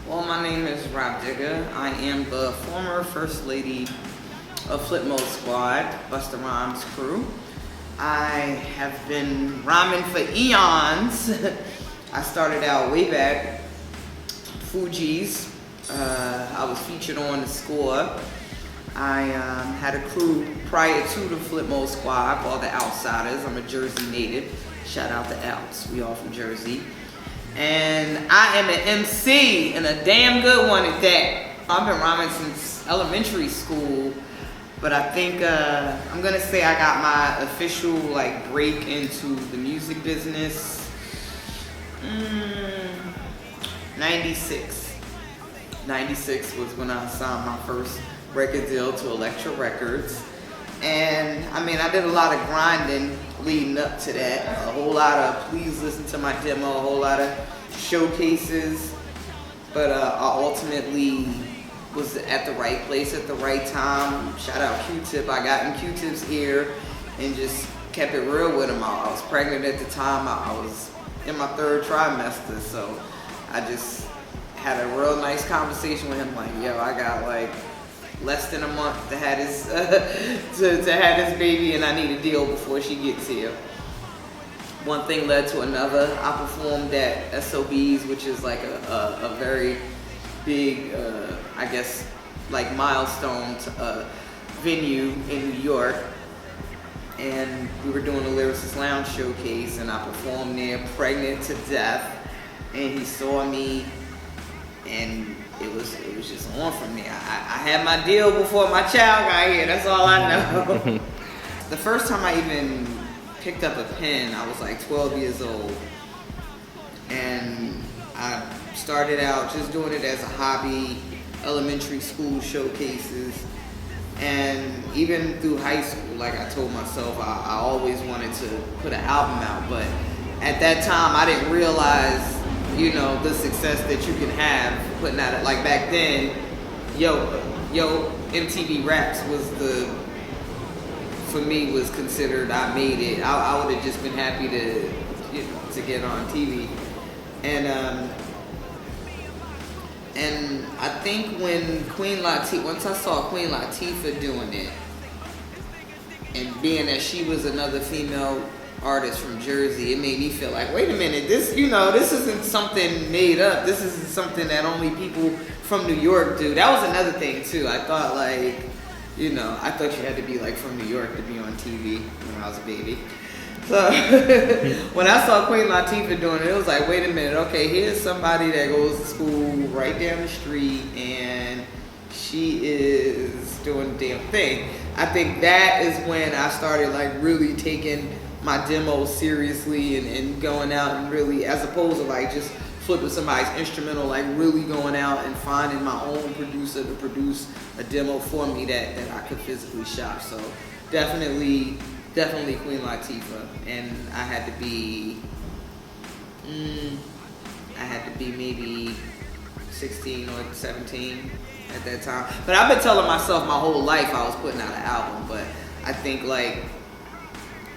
Well, my name is Rah Digga. I am the former First Lady of Flip Mode Squad, Busta Rhymes crew. I have been rhyming for eons. I started out way back, Fuji's. I was featured on the score. I had a crew prior to the Flip Mode Squad called the Outsiders. I'm a Jersey native. Shout out the Outs. We all from Jersey. And I am an MC, and a damn good one at that. I've been rhyming since elementary school, but I think I'm gonna say I got my official break into the music business. 96. 96 was when I signed my first record deal to Elektra Records. And I mean, I did a lot of grinding leading up to that. A whole lot of please listen to my demo, a whole lot of showcases. But I ultimately was at the right place at the right time. Shout out Q-Tip. I got in Q-Tip's ear and just kept it real with him. I was pregnant at the time. I was in my third trimester. So I just had a real nice conversation with him. Like, yo, I got less than a month to have this to have this baby, and I need a deal before she gets here. One thing led to another. I performed at SOB's, which is a very big, I guess, milestone venue in New York. And we were doing the Lyricist Lounge showcase, and I performed there, pregnant to death. And he saw me, and it was just on for me. I had my deal before my child got here. That's all I know. The first time I even picked up a pen, I was 12 years old, and I started out just doing it as a hobby, elementary school showcases, and even through high school. I told myself I always wanted to put an album out, but at that time I didn't realize the success that you can have putting out back then. Yo, MTV Raps was for me was considered, I made it. I would have just been happy to get on TV. And I think when once I saw Queen Latifah doing it, and being that she was another female artist from Jersey, it made me feel like, wait a minute, this isn't something made up. This isn't something that only people from New York do. That was another thing too. I thought I thought you had to be from New York to be on TV when I was a baby. So when I saw Queen Latifah doing it, it was like, wait a minute, okay, here's somebody that goes to school right down the street, and she is doing the damn thing. I think that is when I started really taking my demos seriously and going out and really, as opposed to just flipping somebody's instrumental, really going out and finding my own producer to produce a demo for me that I could physically shop. So definitely Queen Latifah. And I had to be maybe 16 or 17 at that time. But I've been telling myself my whole life I was putting out an album, but I think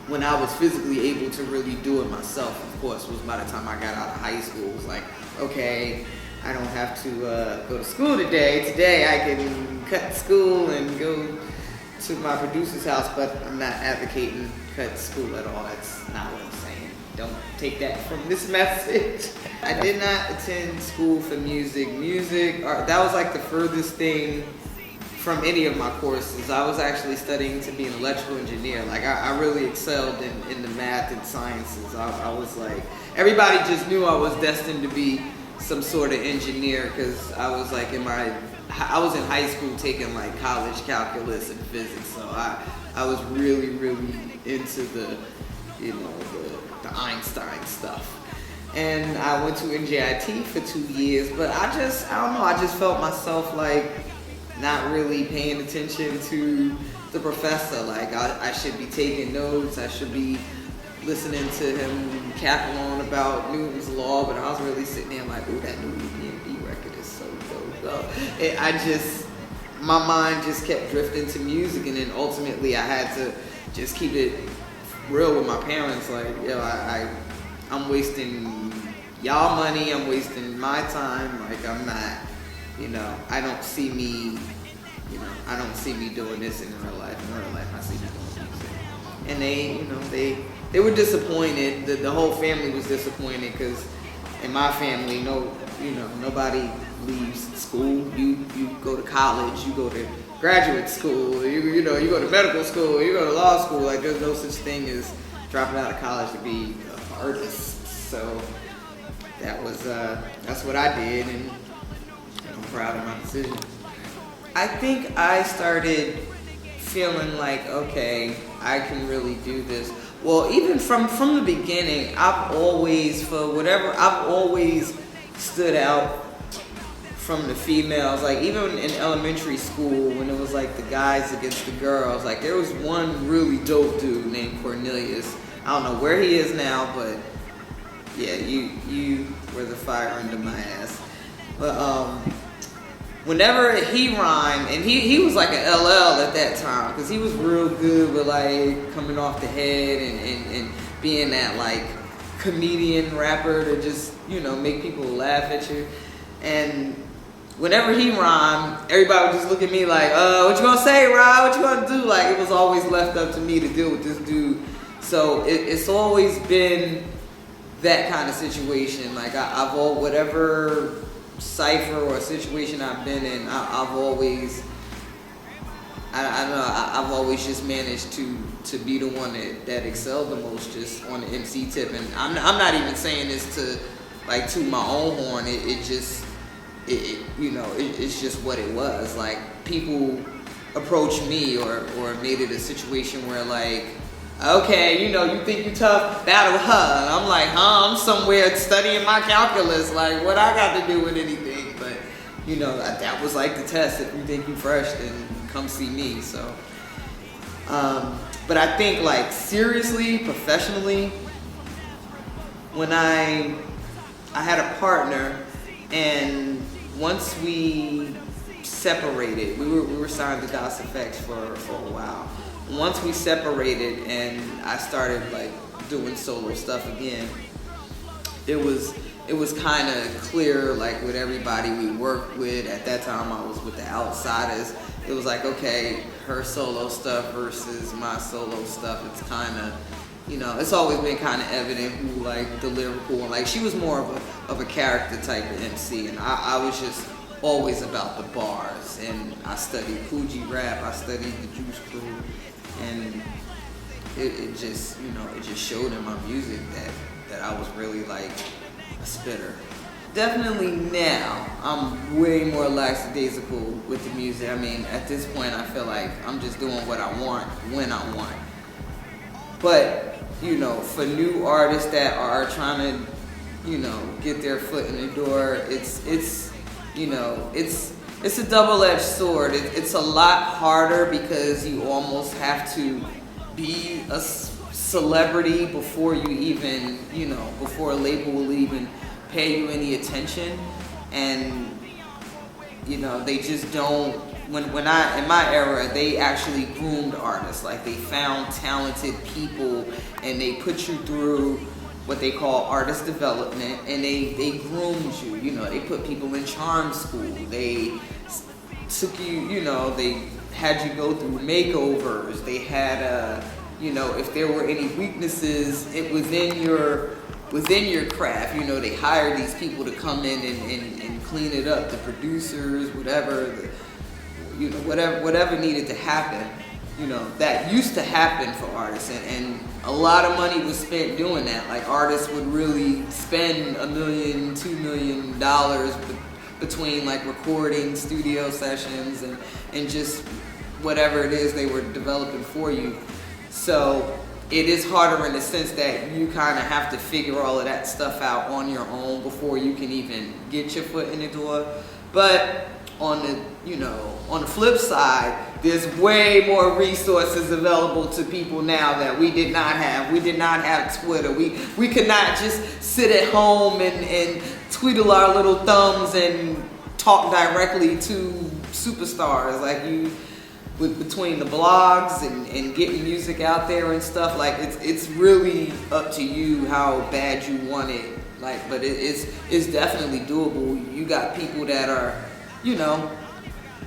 when I was physically able to really do it myself, of course, was by the time I got out of high school. It was okay, I don't have to go to school today. Today I can cut school and go to my producer's house, but I'm not advocating cut school at all. That's not what I'm saying. Don't take that from this message. I did not attend school for music. That was the furthest thing from any of my courses. I was actually studying to be an electrical engineer. I really excelled in the math and sciences. I was everybody just knew I was destined to be some sort of engineer, because I was I was in high school taking college calculus and physics. So I was really into the Einstein stuff. And I went to NJIT for 2 years, but I don't know, I just felt myself not really paying attention to the professor. I should be taking notes, I should be listening to him cackle on about Newton's law, but I was really sitting there ooh, that new EPMD record is so dope. My mind just kept drifting to music, and then ultimately I had to just keep it real with my parents. Yo, I'm wasting y'all money, I'm wasting my time. Like, I'm not, I don't see me, I don't see me doing this in real life. In real life, I see me doing music. And they were disappointed. The whole family was disappointed because in my family, nobody leaves school. You go to college, you go to graduate school, you go to medical school, you go to law school. Like, there's no such thing as dropping out of college to be an artist. So that's what I did, and I'm proud of my decision. I think I started feeling like, okay, I can really do this. Well, even from the beginning, I've always stood out from the females. Like, even in elementary school, when it was like the guys against the girls, like, there was one really dope dude named Cornelius. I don't know where he is now, but yeah, you were the fire under my ass. But whenever he rhymed, and he was like an LL at that time, because he was real good with like coming off the head and being that like comedian rapper to just, make people laugh at you. And whenever he rhymed, everybody would just look at me like, what you gonna say, Rah? What you gonna do? Like, it was always left up to me to deal with this dude. So it's always been that kind of situation. Like, I've whatever cipher or situation I've been in, I've always, I don't know, I've always just managed to be the one that excelled the most, just on the MC tip. And I'm not even saying this to like toot my own horn. It's just what it was. Like, people approach me or made it a situation where like, okay, you think you tough, battle her. I'm like, I'm somewhere studying my calculus. Like, what I got to do with anything? But, that was like the test. If you think you fresh, then come see me. So, but I think like seriously, professionally, when I had a partner, and once we separated, we were signed to DOS Effects for a while. Once we separated and I started like doing solo stuff again, it was kind of clear, like with everybody we worked with. At that time I was with the Outsiders. It was like, okay, her solo stuff versus my solo stuff. It's kind of, it's always been kind of evident who like the lyrical, and like she was more of a character type of MC, and I was just always about the bars. And I studied Coogee rap, I studied the Juice Crew. And it just, it just showed in my music that I was really like a spitter. Definitely now, I'm way more lackadaisical with the music. I mean, at this point, I feel like I'm just doing what I want, when I want. But, for new artists that are trying to, get their foot in the door, it's a double-edged sword. It's a lot harder because you almost have to be a celebrity before you even, before a label will even pay you any attention. And, they just don't, in my era, they actually groomed artists. Like, they found talented people and they put you through what they call artist development, and they groomed you. They put people in charm school. They took you, they had you go through makeovers. They had, if there were any weaknesses within your craft, they hired these people to come in and clean it up. The producers, whatever, whatever needed to happen. That used to happen for artists, and a lot of money was spent doing that. Like, artists would really spend $1 million, $2 million between like recording, studio sessions, and just whatever it is they were developing for you. So it is harder in the sense that you kind of have to figure all of that stuff out on your own before you can even get your foot in the door. But on the flip side, there's way more resources available to people now that we did not have. We did not have Twitter. We could not just sit at home and twiddle our little thumbs and talk directly to superstars. Like, between the blogs and getting music out there and stuff, like it's really up to you how bad you want it Like, but it's definitely doable. You got people that are, you know,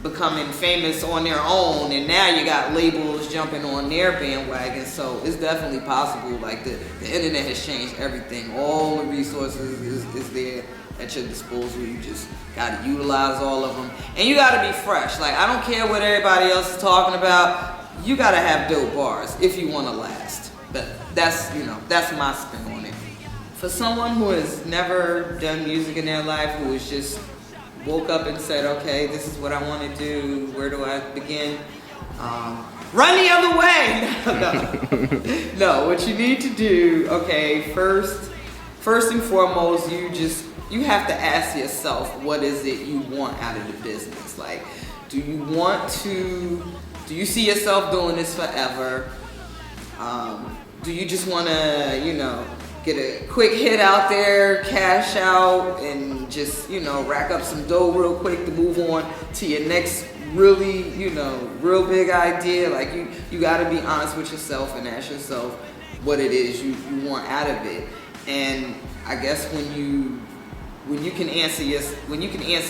becoming famous on their own, and now you got labels jumping on their bandwagon. So it's definitely possible. Like the internet has changed everything. All the resources is there at your disposal. You just gotta utilize all of them, and you gotta be fresh. Like, I don't care what everybody else is talking about. You gotta have dope bars if you want to last. But that's, you know, that's my spin on it. For someone who has never done music in their life, who has just woke up and said, okay, this is what I want to do, where do I begin? Run the other way! No, what you need to do, okay, first and foremost, you have to ask yourself, what is it you want out of the business? Like, do you see yourself doing this forever? Do you just want to, you know, get a quick hit out there, cash out, and just, you know, rack up some dough real quick to move on to your next really, you know, real big idea? Like, you got to be honest with yourself and ask yourself what it is you want out of it. And I guess when you can answer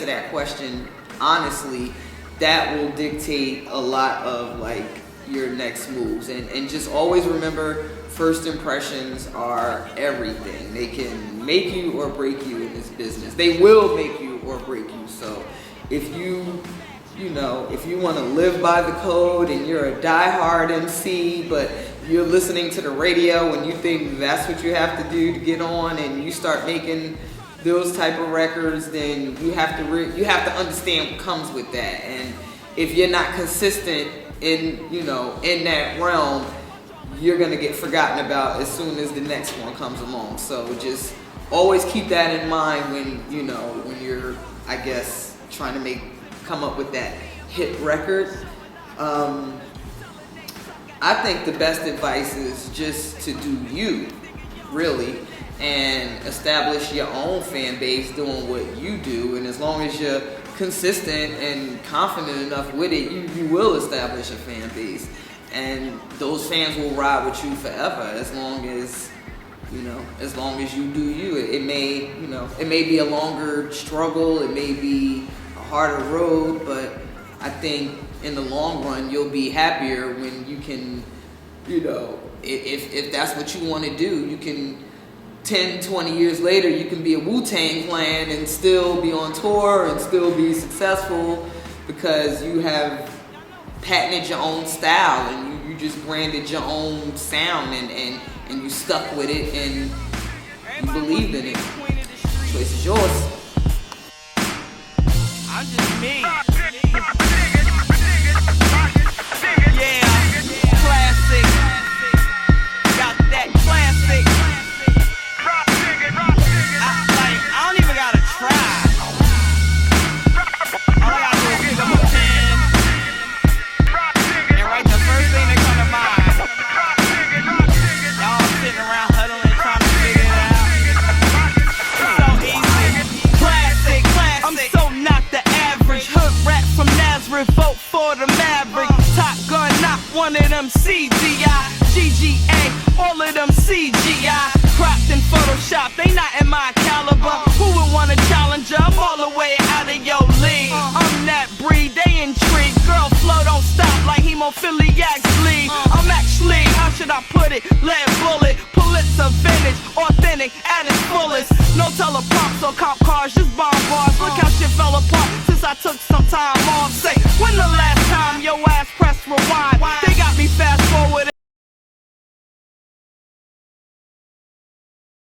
that question honestly, that will dictate a lot of like your next moves. And just always remember, first impressions are everything. They can make you or break you in this business. They will make you or break you. So if you want to live by the code and you're a diehard MC, but you're listening to the radio and you think that's what you have to do to get on, and you start making those type of records, then you have to understand what comes with that. And if you're not consistent in that realm, you're gonna get forgotten about as soon as the next one comes along. So just always keep that in mind when you're, I guess, trying to come up with that hit record. I think the best advice is just to do you, really, and establish your own fan base doing what you do. And as long as you're consistent and confident enough with it, you will establish a fan base. And those fans will ride with you forever, as long as you do you. It may be a longer struggle, it may be a harder road, but I think in the long run you'll be happier when you can, if that's what you want to do, you can 10, 20 years later, you can be a Wu-Tang Clan and still be on tour and still be successful because you have patented your own style and you just branded your own sound and you stuck with it and you believed in it. The choice is yours. I'm just me. Yeah, classic. Got that classic. I don't even gotta try. All I gotta do is pick up a pen and write the first thing that comes to mind. Y'all sitting around huddling, trying to figure it out. It's so easy. Classic. I'm so not the average. Hood rat from Nazareth, vote for the Maverick. Top Gun, not one of them CGI. GGA, all of them CGI. Cropped in Photoshop, they not in my caliber. Who would wanna challenge up all the way out of your league? I'm that breed, they intrigued. Girl flow don't stop like hemophiliac bleed. I'm actually, how should I put it? Lead bullet, Pulitzer vintage, authentic at its fullest. No teleprompts or cop cars, just bomb bars.